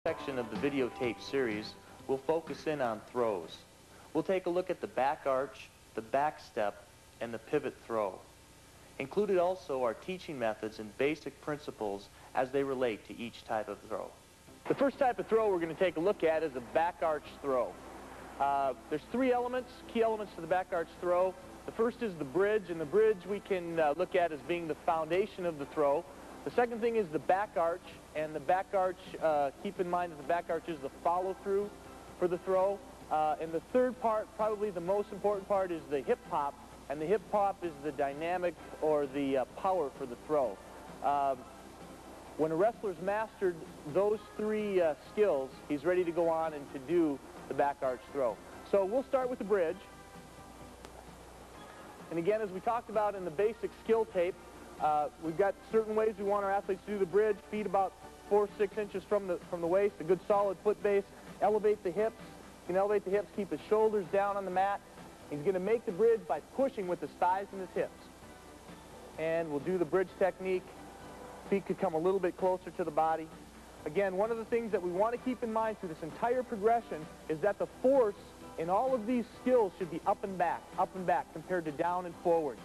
Section of the videotape series will focus in on throws. We'll take a look at the back arch, the back step, and the pivot throw. Included also are teaching methods and basic principles as they relate to each type of throw. The first type of throw we're going to take a look at is a back arch throw. There's three elements, key elements to the back arch throw. The first is the bridge, and the bridge we can look at as being the foundation of the throw. The second thing is the back arch, and the back arch, keep in mind that the back arch is the follow-through for the throw. And the third part, probably the most important part, is the hip pop, and the hip pop is the dynamic or the power for the throw. When a wrestler's mastered those three skills, he's ready to go on and to do the back arch throw. So we'll start with the bridge. And again, as we talked about in the basic skill tape, we've got certain ways we want our athletes to do the bridge. Feet about 4 or 6 inches from the waist, a good solid foot base. Elevate the hips. You can elevate the hips, keep his shoulders down on the mat. He's going to make the bridge by pushing with his thighs and his hips. And we'll do the bridge technique. Feet could come a little bit closer to the body. Again, one of the things that we want to keep in mind through this entire progression is that the force in all of these skills should be up and back compared to down and forward.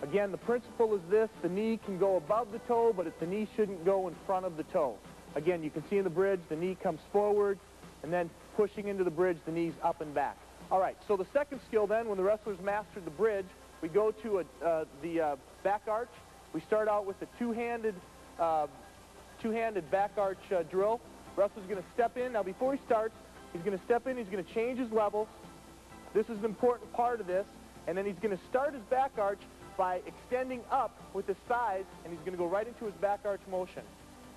Again, the principle is this: the knee can go above the toe, but the knee shouldn't go in front of the toe. Again, you can see in the bridge, the knee comes forward, and then pushing into the bridge, the knee's up and back. All right, so the second skill then, when the wrestlers mastered the bridge, we go to the back arch. We start out with the two-handed back arch drill. Wrestler's going to step in. Now, before he starts, he's going to step in, he's going to change his levels. This is an important part of this. And then he's going to start his back arch by extending up with his thighs, and he's going to go right into his back arch motion.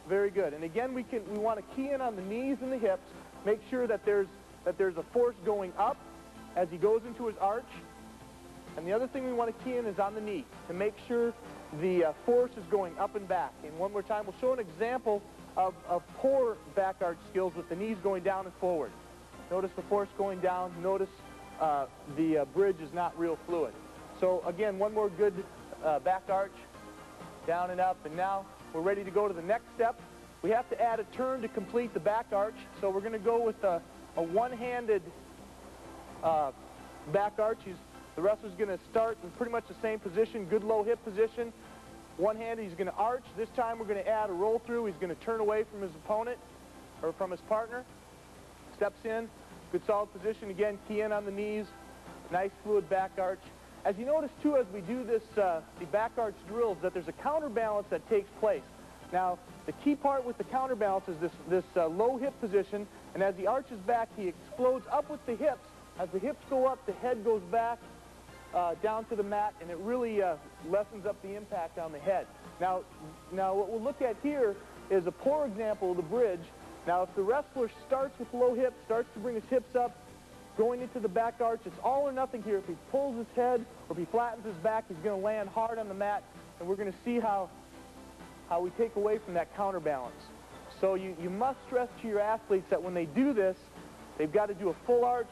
Very good. And again, we want to key in on the knees and the hips, make sure that there's a force going up as he goes into his arch. And the other thing we want to key in is on the knee to make sure the force is going up and back. And one more time, we'll show an example of poor back arch skills with the knees going down and forward. Notice the force going down. Notice the bridge is not real fluid. So again, one more good back arch, down and up. And now we're ready to go to the next step. We have to add a turn to complete the back arch. So we're going to go with a one-handed back arch. The wrestler's going to start in pretty much the same position, good low hip position. One-handed, he's going to arch. This time we're going to add a roll through. He's going to turn away from his opponent or from his partner. Steps in, good solid position. Again, key in on the knees. Nice fluid back arch. As you notice too, as we do this, the back arch drills, that there's a counterbalance that takes place. Now, the key part with the counterbalance is this low hip position, and as he arches back, he explodes up with the hips. As the hips go up, the head goes back down to the mat, and it really lessens up the impact on the head. Now what we'll look at here is a poor example of the bridge. Now, if the wrestler starts with low hips, starts to bring his hips up, going into the back arch, it's all or nothing here. If he pulls his head or if he flattens his back, he's going to land hard on the mat, and we're going to see how we take away from that counterbalance. So you must stress to your athletes that when they do this, they've got to do a full arch,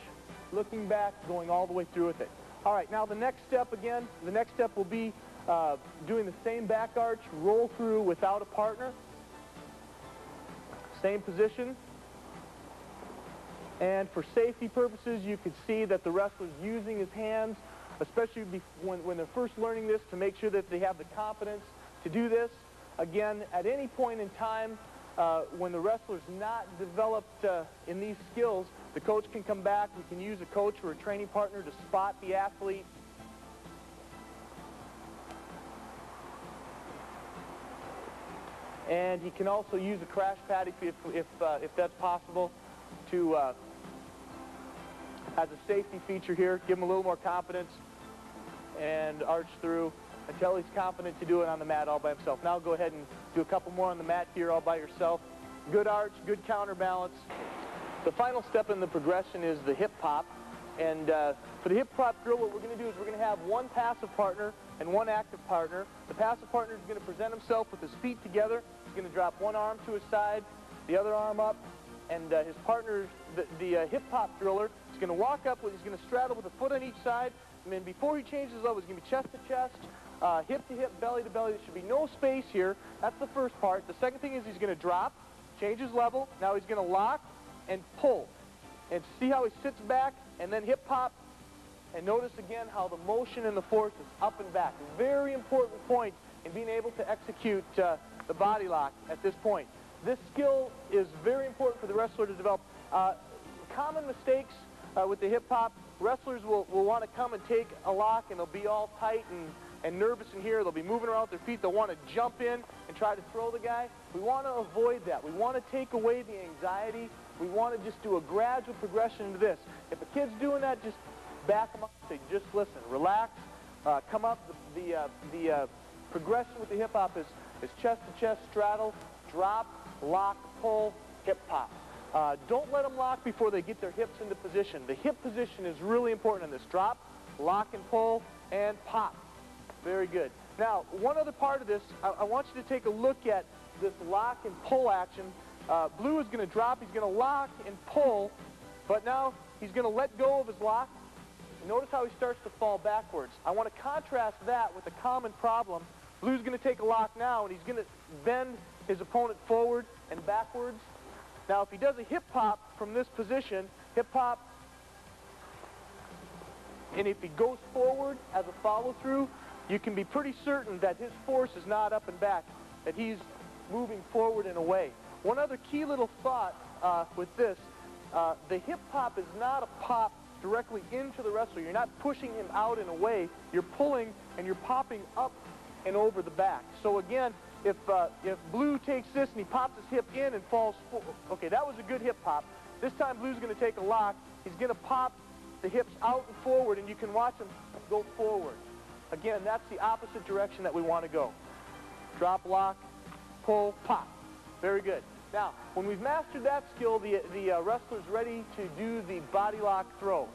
looking back, going all the way through with it. All right, now the next step again, the next step will be doing the same back arch, roll through without a partner. Same position. And for safety purposes, you can see that the wrestler's using his hands, especially when they're first learning this, to make sure that they have the confidence to do this. Again, at any point in time, when the wrestler's not developed in these skills, the coach can come back. We can use a coach or a training partner to spot the athlete. And he can also use a crash pad if that's possible to, as a safety feature here, give him a little more confidence and arch through until he's confident to do it on the mat all by himself. Now go ahead and do a couple more on the mat here all by yourself. Good arch, good counterbalance. The final step in the progression is the hip pop. And for the hip pop drill, what we're going to do is we're going to have one passive partner and one active partner. The passive partner is going to present himself with his feet together. He's going to drop one arm to his side, the other arm up, and his partner, the hip hop driller, is going to walk up he's going to straddle with a foot on each side, and then before he changes level, he's going to be chest to chest, hip to hip, belly to belly. There should be no space here. That's the first part. The second thing is he's going to drop, changes level. Now he's going to lock and pull. And see how he sits back and then hip hop. And notice again how the motion and the force is up and back. Very important point in being able to execute the body lock at this point. This skill is very important for the wrestler to develop. Common mistakes with the hip hop, wrestlers will want to come and take a lock and they'll be all tight and nervous in here. They'll be moving around with their feet. They'll want to jump in and try to throw the guy. We want to avoid that. We want to take away the anxiety. We want to just do a gradual progression into this. If a kid's doing that, just back them up. Say, just listen, relax, come up. The progression with the hip hop is chest to chest straddle, drop, lock, pull, hip pop. Don't let them lock before they get their hips into position. The hip position is really important in this. Drop, lock and pull, and pop. Very good. Now, one other part of this, I want you to take a look at this lock and pull action. Blue is going to drop, he's going to lock and pull, but now he's going to let go of his lock. Notice how he starts to fall backwards. I want to contrast that with a common problem. Blue's going to take a lock now, and he's going to bend his opponent forward and backwards. Now, if he does a hip hop from this position, hip hop, and if he goes forward as a follow-through, you can be pretty certain that his force is not up and back, that he's moving forward and away. One other key little thought with this, the hip hop is not a pop directly into the wrestler. You're not pushing him out and away. You're pulling and you're popping up and over the back. So again, if Blue takes this and he pops his hip in and falls forward, okay, that was a good hip pop. This time Blue's going to take a lock. He's going to pop the hips out and forward, and you can watch him go forward. Again, that's the opposite direction that we want to go. Drop, lock, pull, pop. Very good. Now, when we've mastered that skill, the wrestler's ready to do the body lock throw.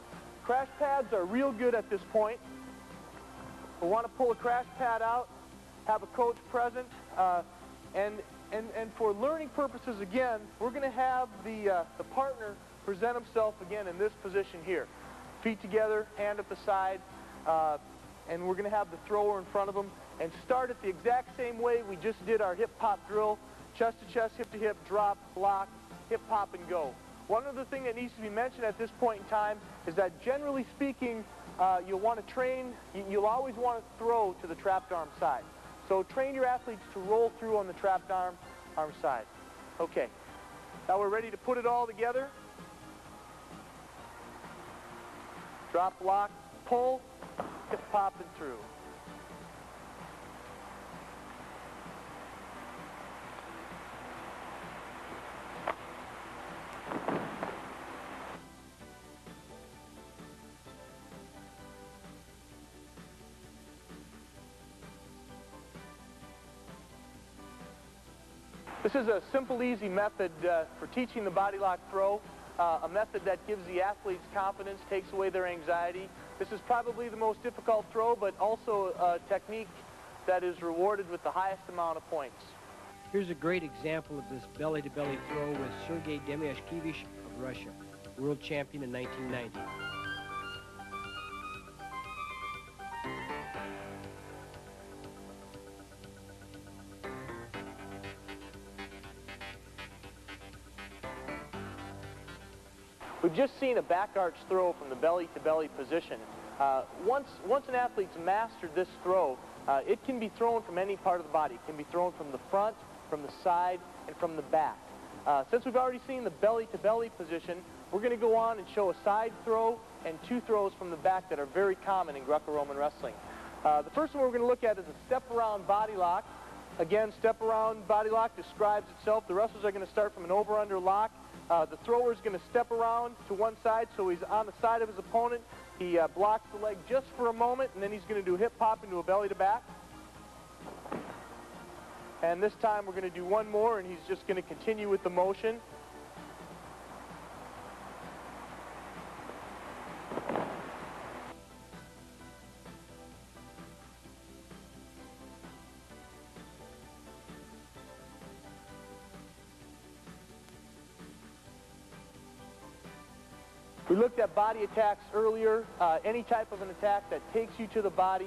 Crash pads are real good at this point. We want to pull a crash pad out, have a coach present, and for learning purposes, again, we're going to have the partner present himself again in this position here. Feet together, hand at the side, and we're going to have the thrower in front of him, and start it the exact same way we just did our hip hop drill. Chest to chest, hip to hip, drop, lock, hip hop, and go. One other thing that needs to be mentioned at this point in time is that generally speaking, you'll want to train, you'll always want to throw to the trapped arm side. So train your athletes to roll through on the trapped arm side. Okay, now we're ready to put it all together. Drop, lock, pull, hip hop, and through. This is a simple, easy method for teaching the body lock throw, a method that gives the athletes confidence, takes away their anxiety. This is probably the most difficult throw, but also a technique that is rewarded with the highest amount of points. Here's a great example of this belly-to-belly throw with Sergei Demyashkevich of Russia, world champion in 1990. We've just seen a back arch throw from the belly-to-belly position. Once an athlete's mastered this throw, it can be thrown from any part of the body. It can be thrown from the front, from the side, and from the back. Since we've already seen the belly-to-belly position, we're going to go on and show a side throw and two throws from the back that are very common in Greco-Roman wrestling. The first one we're going to look at is a step-around body lock. Again, step-around body lock describes itself. The wrestlers are going to start from an over-under lock. The thrower is going to step around to one side, so he's on the side of his opponent. He blocks the leg just for a moment, and then he's going to do hip hop into a belly to back. And this time we're going to do one more, and he's just going to continue with the motion. We looked at body attacks earlier. Any type of an attack that takes you to the body,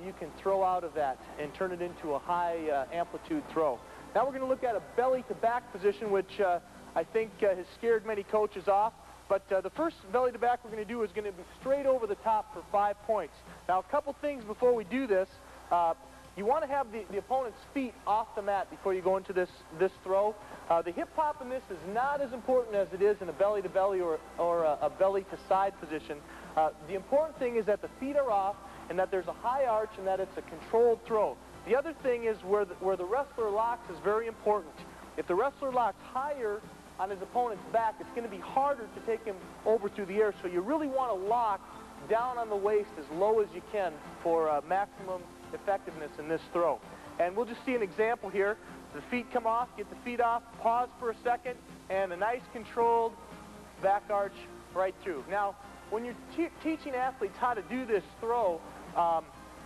you can throw out of that and turn it into a high amplitude throw. Now we're going to look at a belly-to-back position, which I think has scared many coaches off. But the first belly-to-back we're going to do is going to be straight over the top for 5 points. Now, a couple things before we do this. You want to have the opponent's feet off the mat before you go into this throw. The hip hop in this is not as important as it is in a belly-to-belly or a belly-to-side position. The important thing is that the feet are off and that there's a high arch and that it's a controlled throw. The other thing is where the wrestler locks is very important. If the wrestler locks higher on his opponent's back, it's going to be harder to take him over through the air. So you really want to lock down on the waist as low as you can for maximum effectiveness in this throw. And we'll just see an example here. The feet come off, get the feet off, pause for a second, and a nice controlled back arch right through. Now, when you're teaching athletes how to do this throw,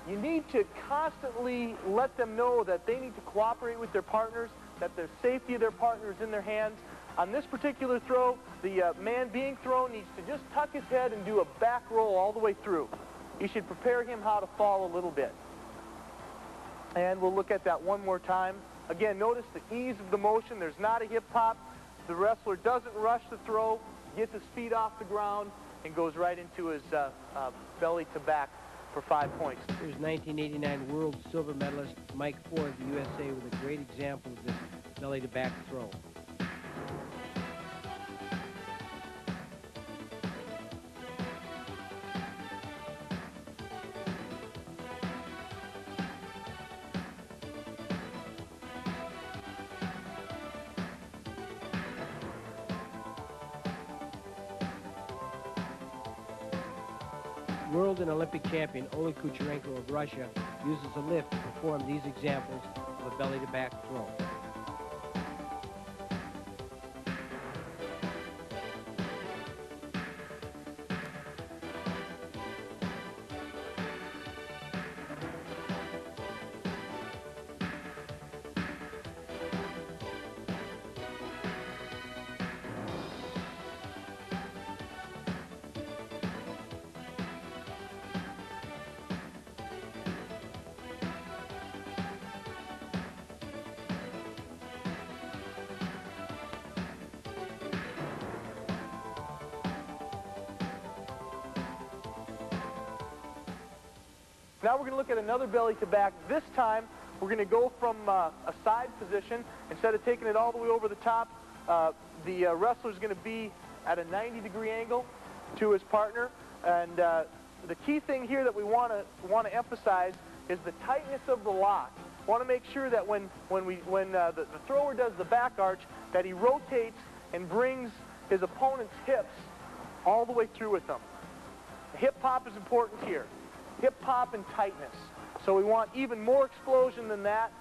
you need to constantly let them know that they need to cooperate with their partners, that the safety of their partner is in their hands. On this particular throw, the man being thrown needs to just tuck his head and do a back roll all the way through. You should prepare him how to fall a little bit. And we'll look at that one more time. Again, notice the ease of the motion. There's not a hip hop. The wrestler doesn't rush the throw, gets his feet off the ground, and goes right into his belly to back for 5 points. Here's 1989 world silver medalist Mike Ford of the USA with a great example of this belly-to-back throw. World and Olympic champion Oleg Kucherenko of Russia uses a lift to perform these examples of a belly-to-back throw. Now we're going to look at another belly to back. This time we're going to go from a side position. Instead of taking it all the way over the top, the wrestler is going to be at a 90-degree angle to his partner. And the key thing here that we want to emphasize is the tightness of the lock. We want to make sure that when the thrower does the back arch, that he rotates and brings his opponent's hips all the way through with them. The hip pop is important here. Hip pop and tightness. So we want even more explosion than that.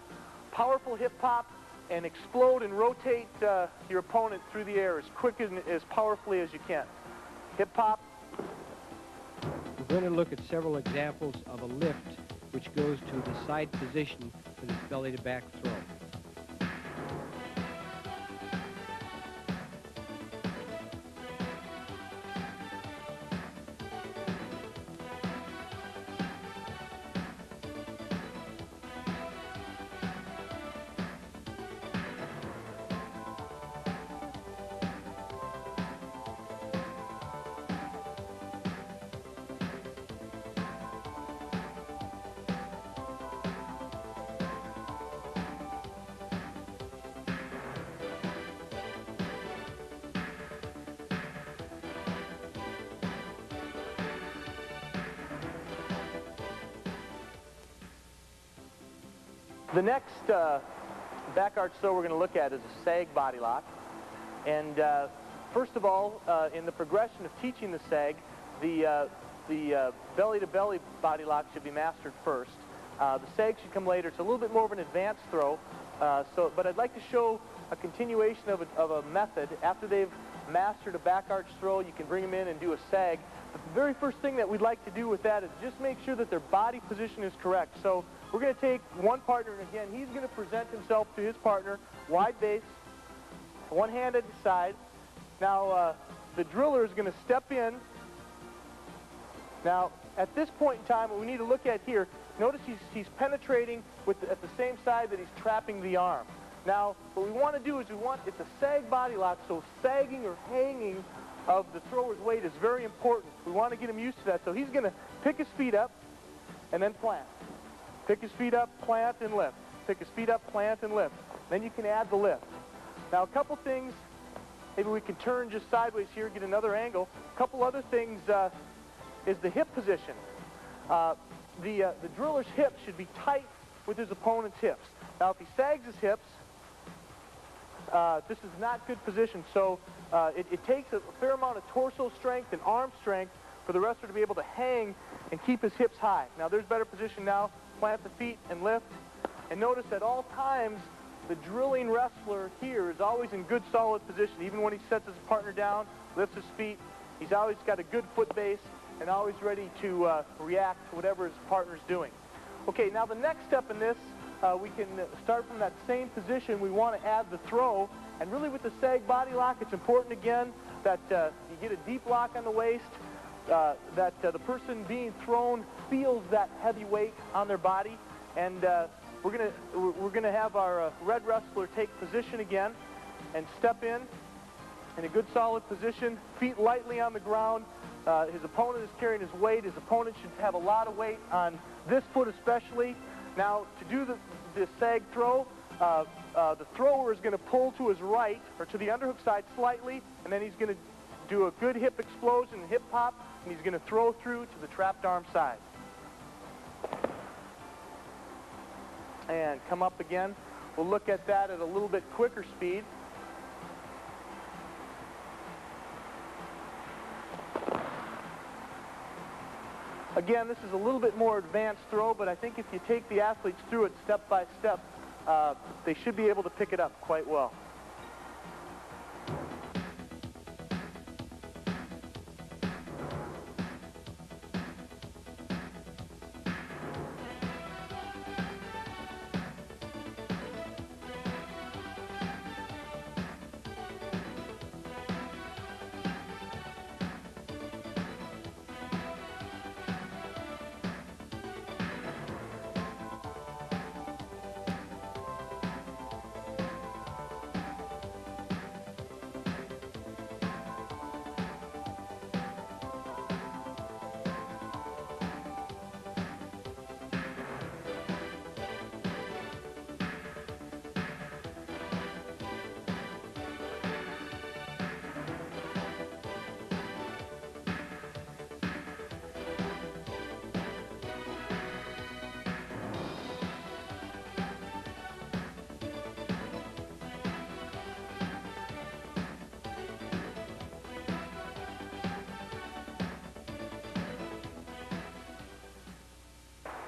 Powerful hip pop and explode and rotate your opponent through the air as quick and as powerfully as you can. Hip pop. We're going to look at several examples of a lift which goes to the side position for this belly-to-back throw. The next back arch throw we're going to look at is a sag body lock. And first of all, in the progression of teaching the sag, the belly-to-belly body lock should be mastered first. The sag should come later. It's a little bit more of an advanced throw. But I'd like to show a continuation of a method. After they've mastered a back arch throw, you can bring them in and do a sag. But the very first thing that we'd like to do with that is just make sure that their body position is correct. So we're going to take one partner, and again, he's going to present himself to his partner, wide base, one hand at the side. Now, the driller is going to step in. Now, at this point in time, what we need to look at here, notice he's penetrating at the same side that he's trapping the arm. Now, what we want to do is it's a sag body lock, so sagging or hanging of the thrower's weight is very important. We want to get him used to that. So he's going to pick his feet up and then plant. Pick his feet up, plant, and lift. Pick his feet up, plant, and lift. Then you can add the lift. Now, a couple things, maybe we can turn just sideways here, get another angle. A couple other things is the hip position. The driller's hips should be tight with his opponent's hips. Now, if he sags his hips, this is not good position. So it takes a fair amount of torso strength and arm strength for the wrestler to be able to hang and keep his hips high. Now, there's better position now. Plant the feet and lift. And notice at all times, the drilling wrestler here is always in good, solid position. Even when he sets his partner down, lifts his feet, he's always got a good foot base and always ready to react to whatever his partner's doing. Okay, now the next step in this, we can start from that same position. We want to add the throw. And really with the sag body lock, it's important again that you get a deep lock on the waist, that the person being thrown feels that heavy weight on their body. And we're gonna have our red wrestler take position again and step in a good solid position, feet lightly on the ground. His opponent is carrying his weight. His opponent should have a lot of weight on this foot especially. Now, to do the sag throw, the thrower is going to pull to his right or to the underhook side slightly, and then he's going to do a good hip explosion, hip pop, and he's going to throw through to the trapped arm side. And come up again. We'll look at that at a little bit quicker speed. Again, this is a little bit more advanced throw, but I think if you take the athletes through it step by step, they should be able to pick it up quite well.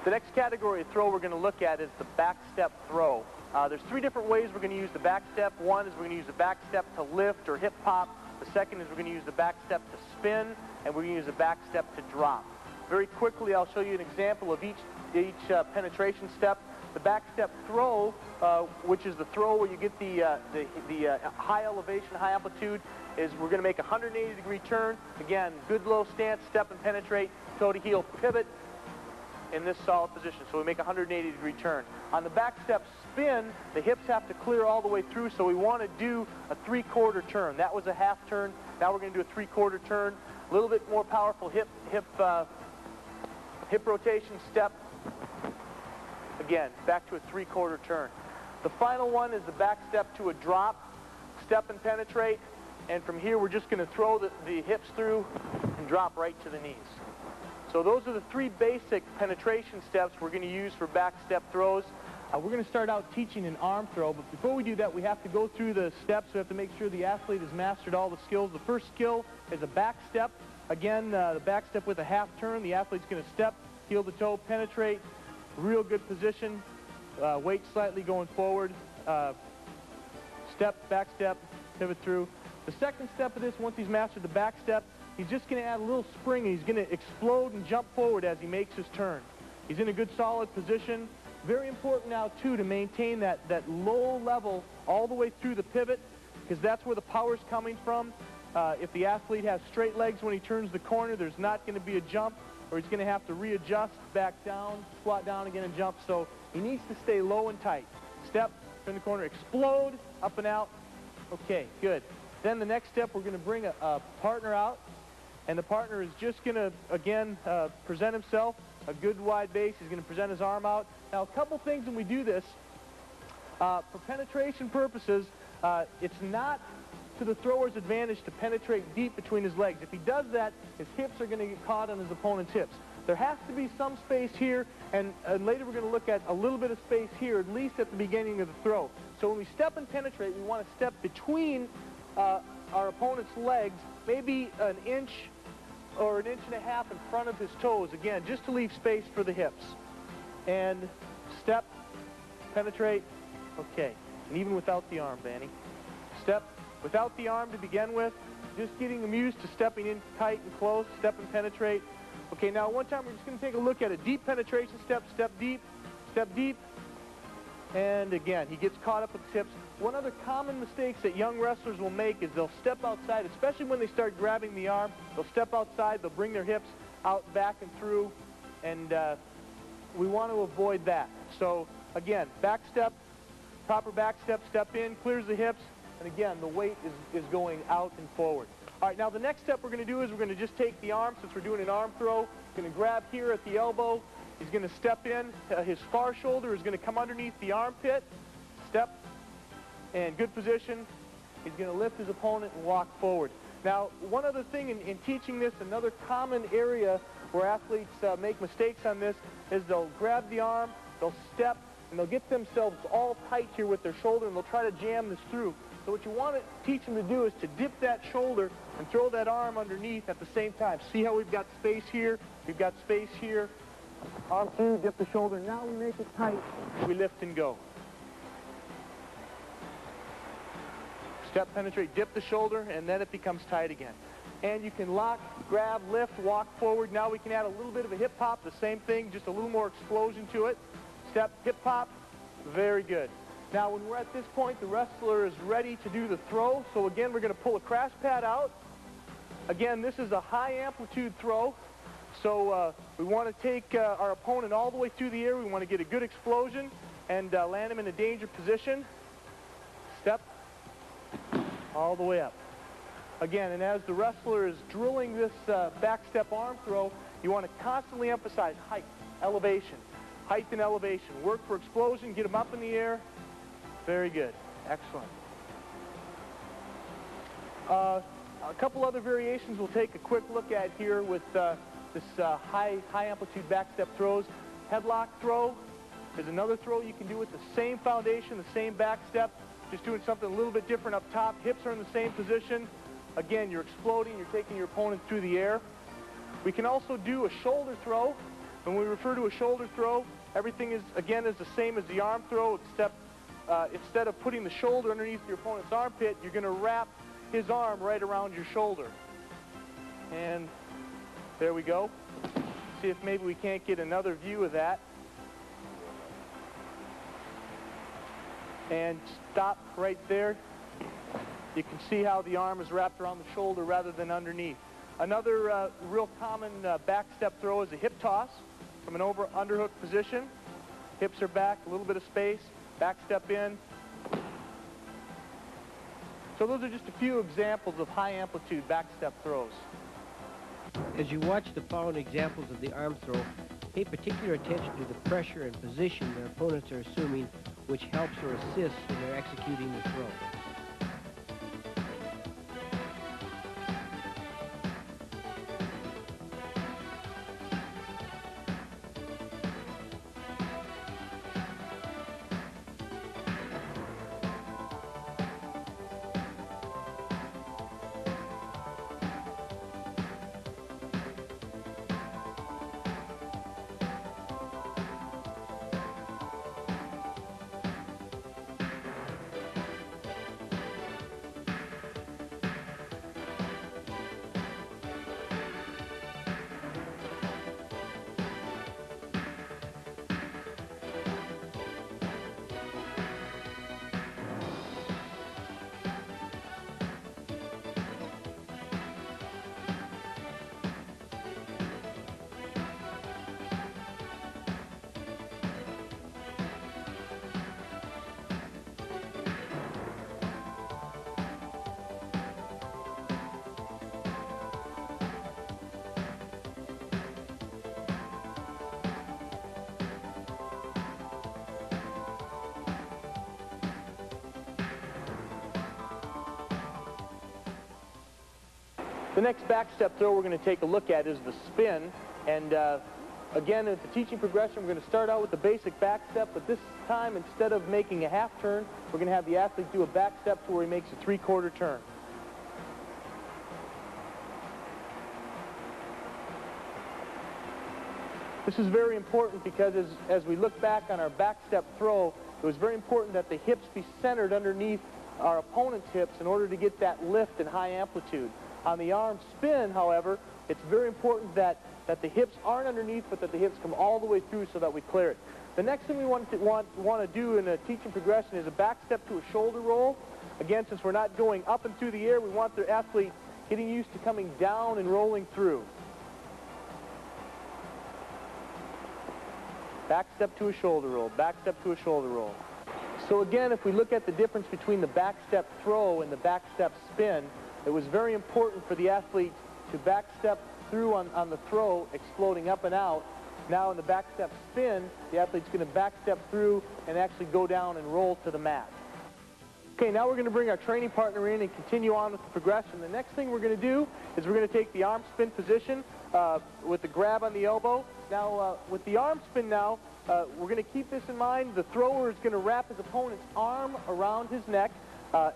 The next category of throw we're going to look at is the back step throw. There's three different ways we're going to use the back step. One is we're going to use the back step to lift or hip hop. The second is we're going to use the back step to spin, and we're going to use the back step to drop. Very quickly, I'll show you an example of each penetration step. The back step throw, which is the throw where you get the high elevation, high amplitude, is we're going to make a 180-degree turn. Again, good low stance, step and penetrate, toe to heel pivot in this solid position. So we make a 180-degree turn. On the back step spin, the hips have to clear all the way through, so we want to do a 3/4 turn. That was a half turn. Now we're going to do a 3/4 turn. A little bit more powerful hip rotation step. Again, back to a 3/4 turn. The final one is the back step to a drop, step and penetrate, and from here we're just going to throw the hips through and drop right to the knees. So those are the three basic penetration steps we're going to use for back step throws. We're going to start out teaching an arm throw, but before we do that, we have to go through the steps. We have to make sure the athlete has mastered all the skills. The first skill is a back step. Again, the back step with a half turn. The athlete's going to step, heel to toe, penetrate, real good position, weight slightly going forward, step, back step, pivot through. The second step of this, once he's mastered the back step, he's just going to add a little spring, and he's going to explode and jump forward as he makes his turn. He's in a good solid position. Very important now, too, to maintain that low level all the way through the pivot, because that's where the power's coming from. If the athlete has straight legs when he turns the corner, there's not going to be a jump, or he's going to have to readjust, back down, squat down again and jump. So he needs to stay low and tight. Step, turn the corner, explode, up and out. Okay, good. Then the next step, we're going to bring a partner out, and the partner is just going to, again, present himself, a good wide base. He's going to present his arm out. Now, a couple things when we do this, for penetration purposes, it's not to the thrower's advantage to penetrate deep between his legs. If he does that, his hips are going to get caught on his opponent's hips. There has to be some space here, and later we're going to look at a little bit of space here, at least at the beginning of the throw. So when we step and penetrate, we want to step between our opponent's legs, maybe an inch or an inch and a half in front of his toes, again, just to leave space for the hips. And step, penetrate, okay. And even without the arm, Vanny. Step without the arm to begin with, just getting them used to stepping in tight and close, step and penetrate. Okay, now one time we're just going to take a look at a deep penetration step, step deep, and again, he gets caught up with his hips. One other common mistakes that young wrestlers will make is they'll step outside, especially when they start grabbing the arm. They'll step outside, they'll bring their hips out, back, and through, and we want to avoid that. So again, back step, proper back step, step in, clears the hips, and again, the weight is going out and forward. All right, now the next step we're going to do is we're going to just take the arm, since we're doing an arm throw, going to grab here at the elbow. He's going to step in. His far shoulder is going to come underneath the armpit. Step, and good position. He's going to lift his opponent and walk forward. Now, one other thing in teaching this, another common area where athletes make mistakes on this is they'll grab the arm, they'll step, and they'll get themselves all tight here with their shoulder, and they'll try to jam this through. So what you want to teach them to do is to dip that shoulder and throw that arm underneath at the same time. See how we've got space here? We've got space here. Arm through, dip the shoulder. Now we make it tight. We lift and go. Step, penetrate, dip the shoulder, and then it becomes tight again. And you can lock, grab, lift, walk forward. Now we can add a little bit of a hip hop, the same thing, just a little more explosion to it. Step, hip hop, very good. Now when we're at this point, the wrestler is ready to do the throw. So again, we're going to pull a crash pad out. Again, this is a high amplitude throw. So we want to take our opponent all the way through the air. We want to get a good explosion and land him in a danger position. Step, all the way up. Again, and as the wrestler is drilling this back step arm throw, you want to constantly emphasize height, elevation, height and elevation. Work for explosion, get him up in the air. Very good, excellent. A couple other variations we'll take a quick look at here with this high amplitude back step throws. Headlock throw is another throw you can do with the same foundation, the same back step, just doing something a little bit different up top. Hips are in the same position. Again, you're exploding, you're taking your opponent through the air. We can also do a shoulder throw. When we refer to a shoulder throw, everything is, again, is the same as the arm throw, except instead of putting the shoulder underneath your opponent's armpit, you're going to wrap his arm right around your shoulder. And there we go. See if maybe we can't get another view of that. And stop right there. You can see how the arm is wrapped around the shoulder rather than underneath. Another real common back step throw is a hip toss from an underhook position. Hips are back, a little bit of space, back step in. So those are just a few examples of high amplitude back step throws. As you watch the following examples of the arm throw, pay particular attention to the pressure and position their opponents are assuming, which helps or assists when they're executing the throw. The next back step throw we're going to take a look at is the spin. And again, at the teaching progression, we're going to start out with the basic back step, but this time, instead of making a half turn, we're going to have the athlete do a back step to where he makes a 3/4 turn. This is very important because as we look back on our back step throw, it was very important that the hips be centered underneath our opponent's hips in order to get that lift and high amplitude. On the arm spin, however, it's very important that the hips aren't underneath, but that the hips come all the way through so that we clear it. The next thing we want to do in a teaching progression is a back step to a shoulder roll. Again, since we're not going up and through the air, we want the athlete getting used to coming down and rolling through. Back step to a shoulder roll, back step to a shoulder roll. So again, if we look at the difference between the back step throw and the back step spin, it was very important for the athlete to back step through on the throw, exploding up and out. Now in the back step spin, the athlete's going to back step through and actually go down and roll to the mat. Okay, now we're going to bring our training partner in and continue on with the progression. The next thing we're going to do is we're going to take the arm spin position with the grab on the elbow. Now, with the arm spin now, we're going to keep this in mind. The thrower is going to wrap his opponent's arm around his neck.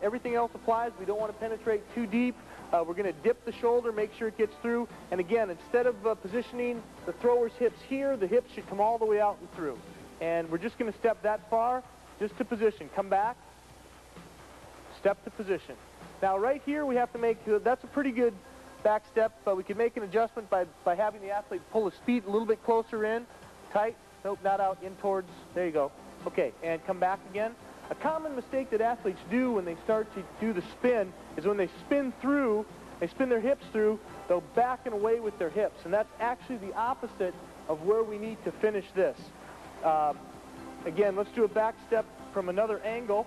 Everything else applies. We don't want to penetrate too deep. We're going to dip the shoulder, make sure it gets through. And again, instead of positioning the thrower's hips here, the hips should come all the way out and through. And we're just going to step that far, just to position. Come back, step to position. Now, right here, we have to make, that's a pretty good back step, but we can make an adjustment by having the athlete pull his feet a little bit closer in, tight, nope, not out, in towards, there you go. Okay, and come back again. A common mistake that athletes do when they start to do the spin is when they spin through, they spin their hips through, they'll back and away with their hips, and that's actually the opposite of where we need to finish this. Again, let's do a back step from another angle.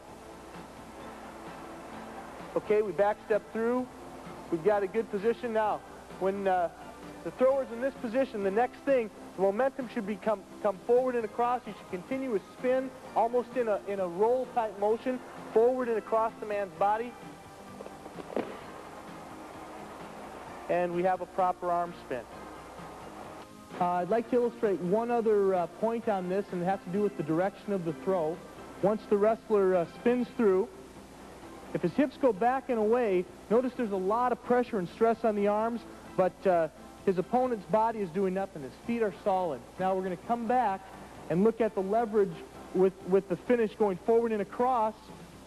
Okay, we back step through. We've got a good position now. When the thrower's in this position, the next thing, the momentum should come forward and across. You should continue a spin, almost in a roll-type motion, forward and across the man's body. And we have a proper arm spin. I'd like to illustrate one other point on this, and it has to do with the direction of the throw. Once the wrestler spins through, if his hips go back and away, notice there's a lot of pressure and stress on the arms, but his opponent's body is doing nothing. His feet are solid. Now we're going to come back and look at the leverage with the finish going forward and across.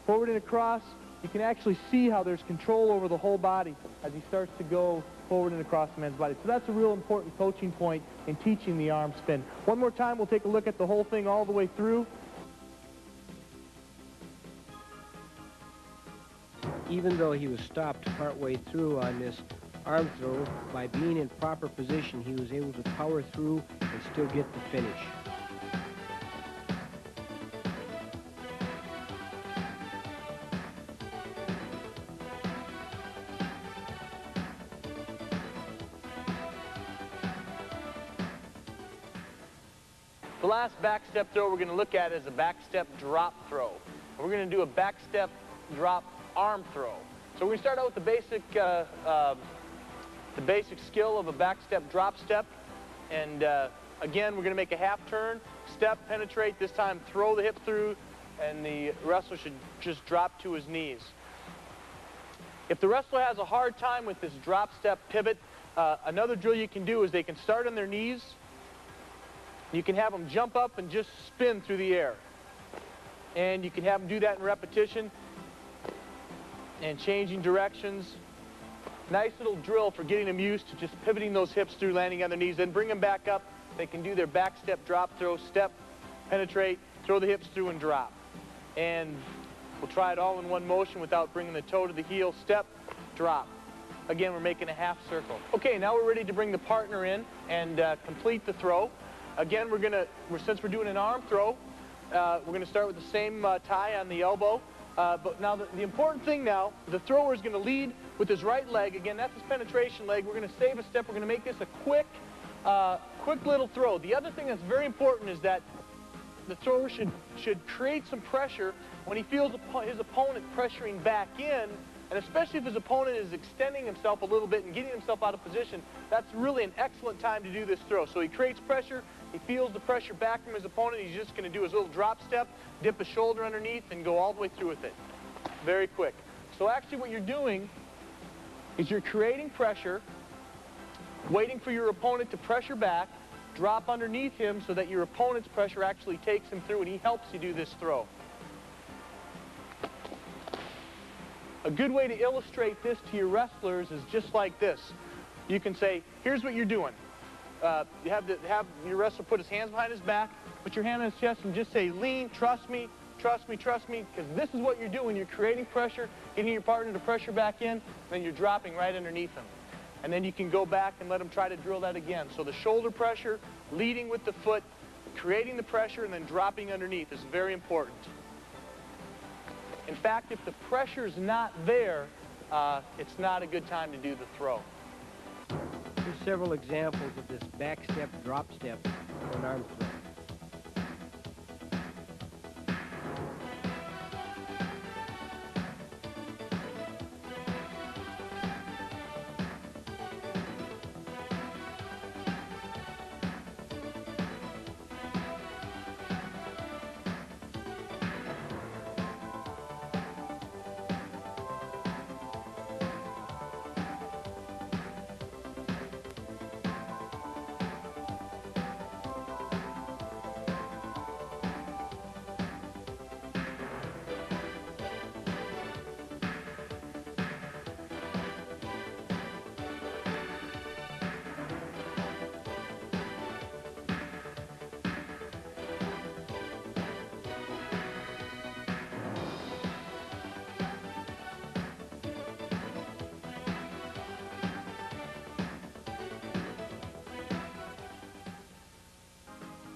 Forward and across, you can actually see how there's control over the whole body as he starts to go forward and across the man's body. So that's a real important coaching point in teaching the arm spin. One more time, we'll take a look at the whole thing all the way through. Even though he was stopped partway through on this arm throw, by being in proper position, he was able to power through and still get the finish. The last back step throw we're going to look at is a back step drop throw. We're going to do a back step drop arm throw. So we're going to start out with the basic skill of a back step drop step. And again, we're going to make a half turn, step, penetrate, this time throw the hip through, and the wrestler should just drop to his knees. If the wrestler has a hard time with this drop step pivot, another drill you can do is they can start on their knees. You can have them jump up and just spin through the air. And you can have them do that in repetition and changing directions. Nice little drill for getting them used to just pivoting those hips through, landing on their knees. Then bring them back up. They can do their back step drop throw, step, penetrate, throw the hips through and drop. And we'll try it all in one motion without bringing the toe to the heel. Step, drop. Again, we're making a half circle. Okay, now we're ready to bring the partner in and complete the throw. Again, since we're doing an arm throw, we're going to start with the same tie on the elbow. But now the important thing now, the thrower is going to lead with his right leg. Again, that's his penetration leg. We're going to save a step. We're going to make this a quick little throw. The other thing that's very important is that the thrower should create some pressure when he feels his opponent pressuring back in And especially if his opponent is extending himself a little bit and getting himself out of position, that's really an excellent time to do this throw. So he creates pressure, he feels the pressure back from his opponent, he's just going to do his little drop step, dip his shoulder underneath, and go all the way through with it. Very quick. So actually what you're doing is you're creating pressure, waiting for your opponent to pressure back, drop underneath him so that your opponent's pressure actually takes him through and he helps you do this throw. A good way to illustrate this to your wrestlers is just like this. You can say, here's what you're doing. You have your wrestler put his hands behind his back, put your hand on his chest and just say, lean, trust me, trust me, trust me, because this is what you're doing. You're creating pressure, getting your partner to pressure back in, and then you're dropping right underneath him. And then you can go back and let him try to drill that again. So the shoulder pressure, leading with the foot, creating the pressure, and then dropping underneath is very important. In fact, if the pressure's not there, it's not a good time to do the throw. Here's several examples of this back step, drop step for an arm throw.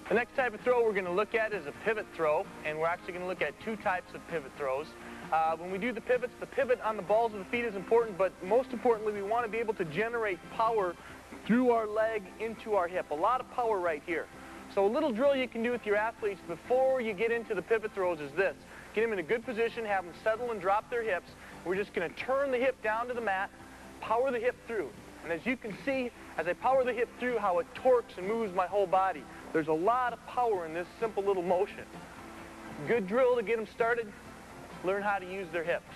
The next type of throw we're going to look at is a pivot throw, and we're actually going to look at two types of pivot throws. When we do the pivots, the pivot on the balls of the feet is important, but most importantly, we want to be able to generate power through our leg into our hip. A lot of power right here. So a little drill you can do with your athletes before you get into the pivot throws is this. Get them in a good position, have them settle and drop their hips. We're just going to turn the hip down to the mat, power the hip through. And as you can see, as I power the hip through, how it torques and moves my whole body. There's a lot of power in this simple little motion. Good drill to get them started. Learn how to use their hips.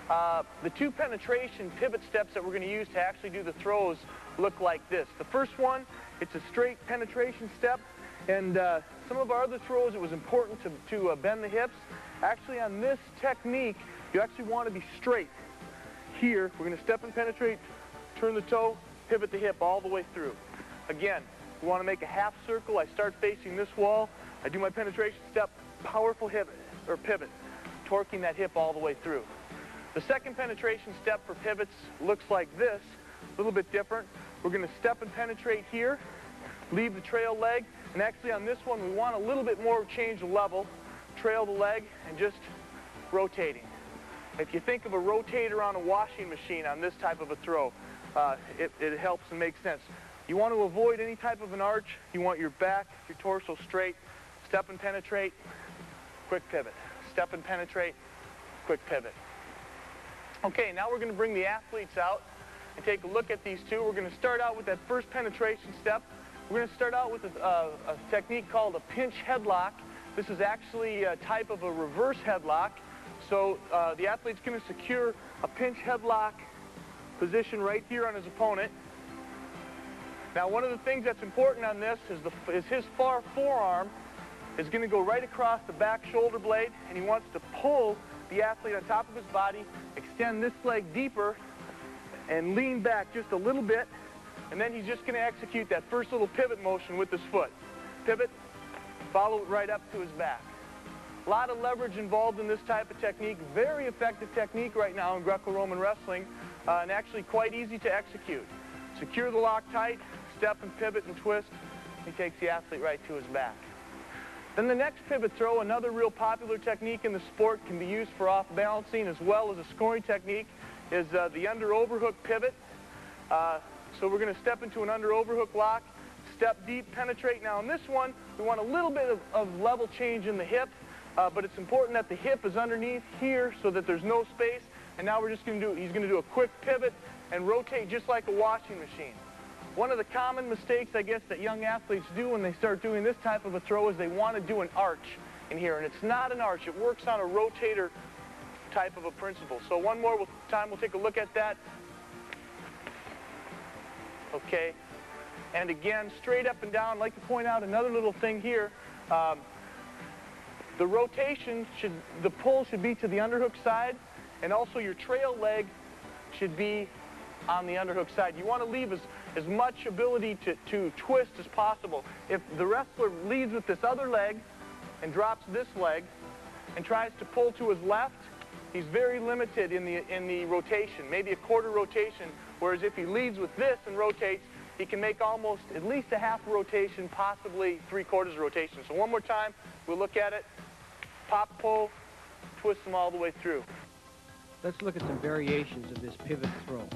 The two penetration pivot steps that we're going to use to actually do the throws look like this. The first one, it's a straight penetration step. And some of our other throws, it was important to bend the hips. Actually, on this technique, you actually want to be straight. Here, we're going to step and penetrate, turn the toe, pivot the hip all the way through. Again, we want to make a half circle. I start facing this wall. I do my penetration step, powerful hip or pivot, torquing that hip all the way through. The second penetration step for pivots looks like this, a little bit different. We're going to step and penetrate here, leave the trail leg, and actually on this one we want a little bit more change of level, trail the leg and just rotating. If you think of a rotator on a washing machine on this type of a throw, it helps and makes sense. You want to avoid any type of an arch. You want your back, your torso straight. Step and penetrate, quick pivot. Step and penetrate, quick pivot. Okay, now we're going to bring the athletes out and take a look at these two. We're going to start out with that first penetration step. We're going to start out with a technique called a pinch headlock. This is actually a type of a reverse headlock. So the athlete's going to secure a pinch headlock position right here on his opponent. Now, one of the things that's important on this is his far forearm is going to go right across the back shoulder blade, and he wants to pull the athlete on top of his body, extend this leg deeper, and lean back just a little bit, and then he's just going to execute that first little pivot motion with his foot. Pivot, follow it right up to his back. A lot of leverage involved in this type of technique. Very effective technique right now in Greco-Roman wrestling, and actually quite easy to execute. Secure the lock tight, step and pivot and twist. He takes the athlete right to his back. Then the next pivot throw, another real popular technique in the sport, can be used for off-balancing as well as a scoring technique, is the under-overhook pivot. So we're going to step into an under-overhook lock, step deep, penetrate. Now in this one, we want a little bit of level change in the hip, but it's important that the hip is underneath here so that there's no space, and now we're just going to do, he's going to do a quick pivot and rotate just like a washing machine. One of the common mistakes, I guess, that young athletes do when they start doing this type of a throw is they want to do an arch in here, and it's not an arch. It works on a rotator type of a principle. So one more time we'll take a look at that. Okay, and again, straight up and down. I'd like to point out another little thing here. The rotation the pull should be to the underhook side, and also your trail leg should be on the underhook side. You want to leave as much ability to twist as possible. If the wrestler leads with this other leg and drops this leg and tries to pull to his left, he's very limited in the rotation, maybe a quarter rotation, whereas if he leads with this and rotates, he can make almost at least a half rotation, possibly 3/4 rotation. So one more time, we'll look at it. Pop, pull, twist them all the way through. Let's look at some variations of this pivot throw.